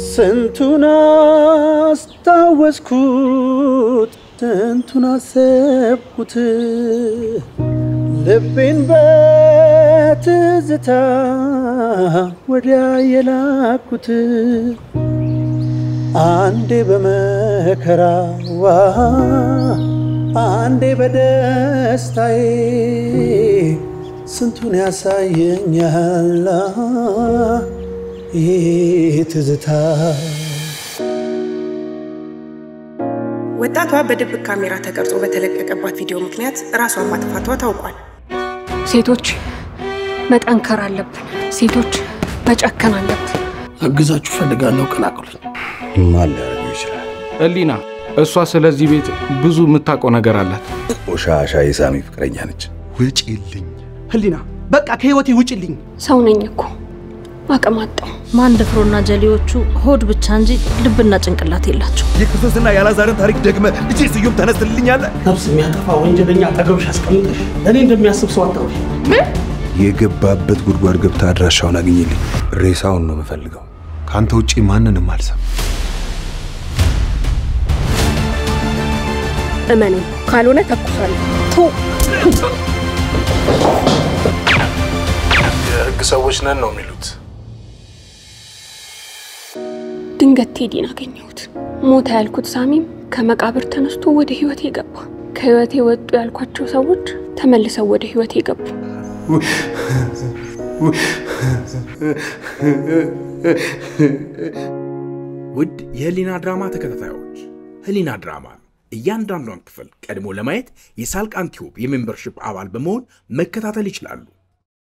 ስንቱን አስታወስኩት ስንቱን አሰብኩት ልቤን በትዝታ ወዲያ የላኩት አንዴ በመከራዋ አንዴ በደስታዬ ስንቱን ያሳየኛል ትዝታ ወጣቷ በድብቅ ካሜራ ተቀርጾ በተለቀቀባት ቪዲዮ ምክንያት ራሷን ማጥፋቷ ታውቋል። ሴቶች መጠንከር አለብን። ሴቶች መጨከን አለብን። አግዛችሁ ፈልጋለሁ ቀላቅሉኝ። ማን ሊያደርገው ይችላል? እሊና እሷ ስለዚህ ቤት ብዙ የምታውቀው ነገር አላት። ቆሻሻ የሳሚ ፍቅረኛ ነች። ውጪልኝ ህሊና፣ በቃ ከህይወቴ ውጪልኝ። ሰው ነኝ እኮ አቀማጣው ማንደፍሮና ጀሊዎቹ ሆድ ብቻ እንጂ ልብና ጭንቅላት የላቸው። የክርስቶስና ያላዛርን ታሪክ ደግመ ልጄ ስዩም ተነስተልኛለ። ነፍስ የሚያጠፋ ወንጀለኛ አጠገብሽ አስቀምጠሽ ለኔ እንደሚያስብ ሰው አታውሪ። ምን የገባበት ጉድጓድ ገብታ አድራሻውን አግኝልኝ። ሬሳውን ነው የምፈልገው። ካንተ ውጪ ማንንም አልሰማም። እመኔ ካልሆነ ተኩሳለሁ። የህግ ሰዎች ነን ነው የሚሉት። ድንገት ቴዲን አገኘሁት። ሞተ ያልኩት ሳሚም ከመቃብር ተነስቶ ወደ ህይወቴ ገባ። ከህይወቴ ወጡ ያልኳቸው ሰዎች ተመልሰው ወደ ህይወቴ ገቡ። ውድ የህሊና ድራማ ተከታታዮች ህሊና ድራማ እያንዳንዱን ክፍል ቀድሞ ለማየት የሳልቃን ቲዩብ የሜምበርሺፕ አባል በመሆን መከታተል ይችላሉ።